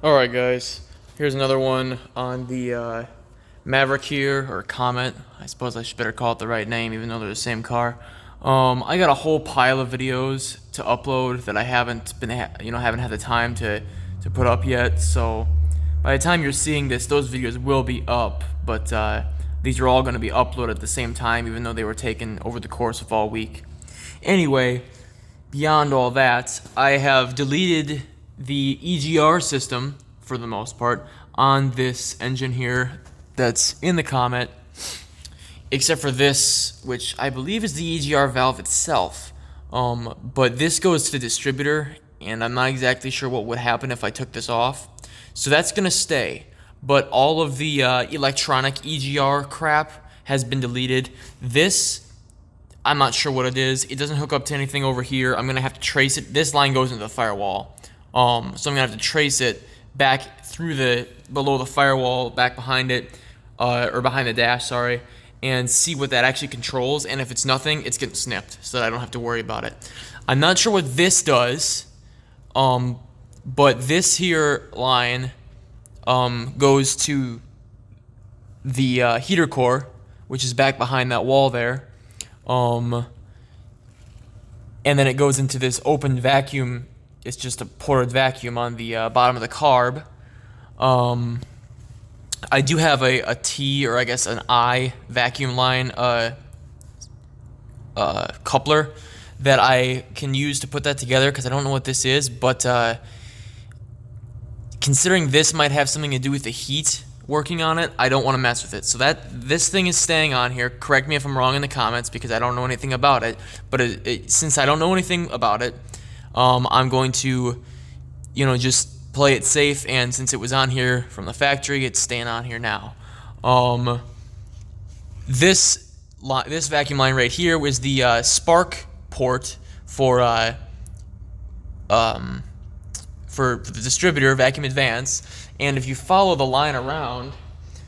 Alright guys, here's another one on the Maverick here, or Comet. I suppose I should better call it the right name even though they're the same car. I got a whole pile of videos to upload that I haven't been, haven't had the time to put up yet. So by the time you're seeing this, those videos will be up, but these are all going to be uploaded at the same time even though they were taken over the course of all week. Anyway, beyond all that, I have deleted the EGR system, for the most part, on this engine here that's in the Comet, except for this, which I believe is the EGR valve itself. But this goes to the distributor, and I'm not exactly sure what would happen if I took this off. So that's going to stay, but all of the electronic EGR crap has been deleted. This, I'm not sure what it is. It doesn't hook up to anything over here. I'm going to have to trace it. This line goes into the firewall. So I'm going to have to trace it back through below the firewall, back behind it, or behind the dash, sorry, and see what that actually controls. And if it's nothing, it's getting snipped so that I don't have to worry about it. I'm not sure what this does, but this here line goes to the heater core, which is back behind that wall there. And then it goes into this open vacuum. It's just a ported vacuum on the bottom of the carb. I do have a T, or I guess an I vacuum line coupler that I can use to put that together, because I don't know what this is, but considering this might have something to do with the heat working on it, I don't want to mess with it. So this thing is staying on here. Correct me if I'm wrong in the comments, because I don't know anything about it. But since I don't know anything about it, I'm going to, just play it safe, and since it was on here from the factory, it's staying on here now. This vacuum line right here was the spark port for the distributor, Vacuum Advance, and if you follow the line around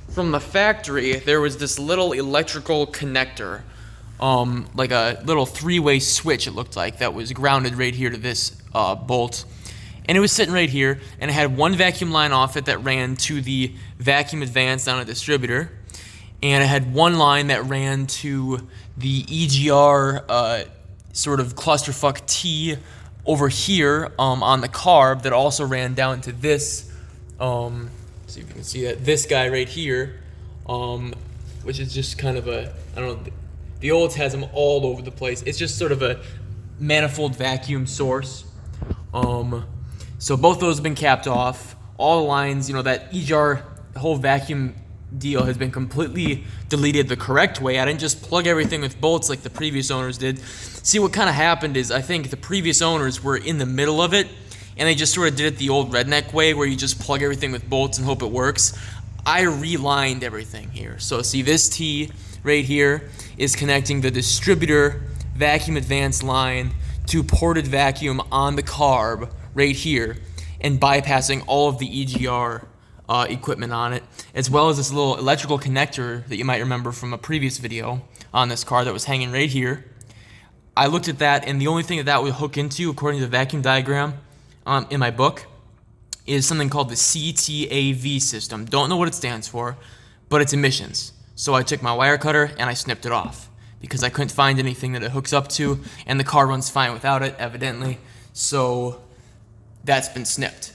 from the factory, there was this little electrical connector, like a little three-way switch, it looked like, that was grounded right here to this bolt. And it was sitting right here, and it had one vacuum line off it that ran to the Vacuum Advance down a distributor, and it had one line that ran to the EGR sort of clusterfuck T over here on the carb that also ran down to this, see if you can see that, this guy right here, which is just kind of a, I don't know, the olds has them all over the place. It's just sort of a manifold vacuum source. So both those have been capped off. All the lines, that EGR, the whole vacuum deal has been completely deleted the correct way. I didn't just plug everything with bolts like the previous owners did. See, what kind of happened is I think the previous owners were in the middle of it, and they just sort of did it the old redneck way where you just plug everything with bolts and hope it works. I relined everything here. So see, this T right here is connecting the distributor Vacuum Advance line to ported vacuum on the carb right here, and bypassing all of the EGR equipment on it, as well as this little electrical connector that you might remember from a previous video on this car that was hanging right here. I looked at that, and the only thing that would hook into, according to the vacuum diagram in my book, is something called the CTAV system. Don't know what it stands for, but it's emissions. So I took my wire cutter and I snipped it off, because I couldn't find anything that it hooks up to, and the car runs fine without it, evidently. So that's been snipped.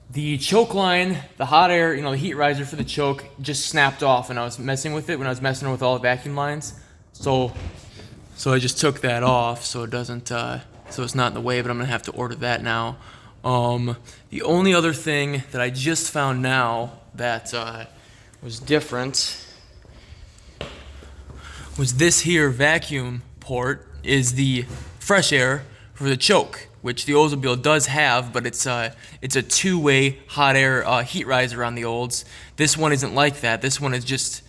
The choke line, the hot air, the heat riser for the choke, just snapped off when I was messing with it, when I was messing with all the vacuum lines. So I just took that off so it doesn't, so it's not in the way, but I'm gonna have to order that now. The only other thing that I just found now that was different was this here vacuum port is the fresh air for the choke, which the Oldsmobile does have, but it's a two-way hot air heat riser on the Olds. This one isn't like that. This one is just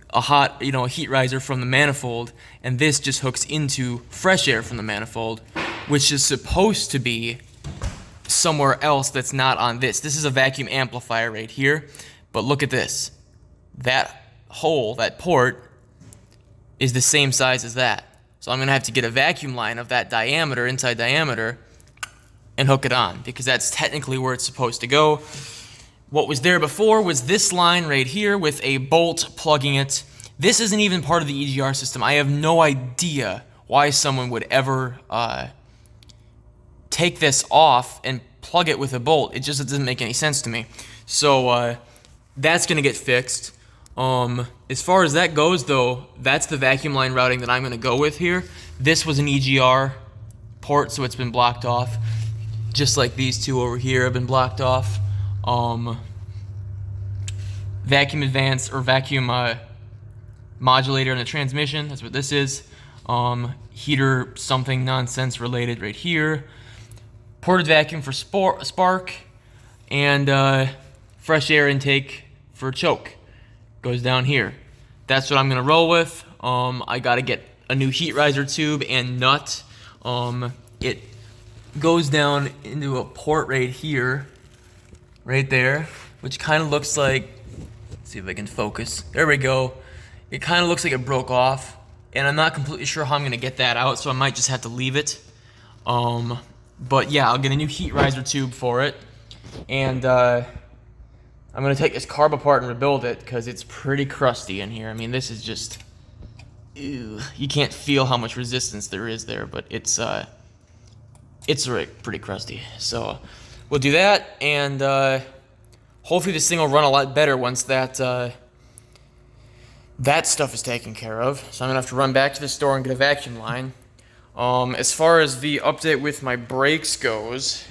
a heat riser from the manifold, and this just hooks into fresh air from the manifold, which is supposed to be somewhere else that's not on this. This is a vacuum amplifier right here, but look at this. That hole, that port, is the same size as that. So I'm going to have to get a vacuum line of that diameter, inside diameter, and hook it on, because that's technically where it's supposed to go. What was there before was this line right here with a bolt plugging it. This isn't even part of the EGR system. I have no idea why someone would ever take this off and plug it with a bolt. It just doesn't make any sense to me. So that's going to get fixed. As far as that goes, though, that's the vacuum line routing that I'm going to go with here. This was an EGR port, so it's been blocked off. Just like these two over here have been blocked off. Vacuum advance or vacuum modulator in the transmission, that's what this is. Heater something nonsense related right here. Ported vacuum for spark, and fresh air intake for choke goes down here. That's what I'm gonna roll with. I gotta get a new heat riser tube and nut. It goes down into a port right here, right there, which kind of looks like, let's see if I can focus. There we go. It kind of looks like it broke off, and I'm not completely sure how I'm gonna get that out, so I might just have to leave it. But yeah, I'll get a new heat riser tube for it, and I'm gonna take this carb apart and rebuild it because it's pretty crusty in here. I mean, this is just, ew. You can't feel how much resistance there is there, but it's pretty crusty. So we'll do that, and hopefully this thing will run a lot better once that stuff is taken care of. So I'm gonna have to run back to the store and get a vacuum line. As far as the update with my brakes goes,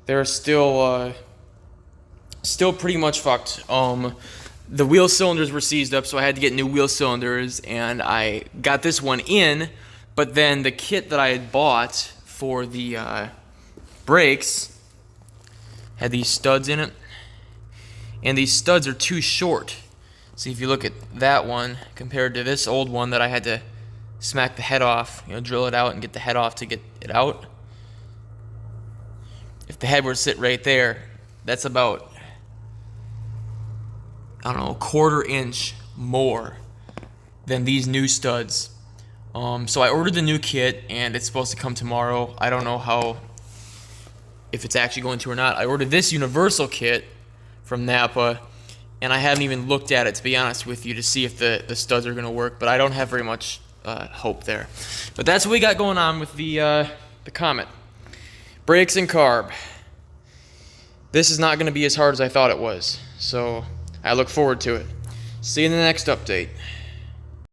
they're still pretty much fucked. The wheel cylinders were seized up, so I had to get new wheel cylinders, and I got this one in, but then the kit that I had bought for the brakes had these studs in it, and these studs are too short. See, if you look at that one compared to this old one that I had to smack the head off, drill it out and get the head off to get it out. If the head were to sit right there, that's about, I don't know, a 1/4 inch more than these new studs. So I ordered the new kit, and it's supposed to come tomorrow. I don't know if it's actually going to or not. I ordered this universal kit from Napa, and I haven't even looked at it, to be honest with you, to see if the studs are going to work, but I don't have very much hope there. But that's what we got going on with the Comet. Brakes and carb. This is not going to be as hard as I thought it was, so I look forward to it. See you in the next update.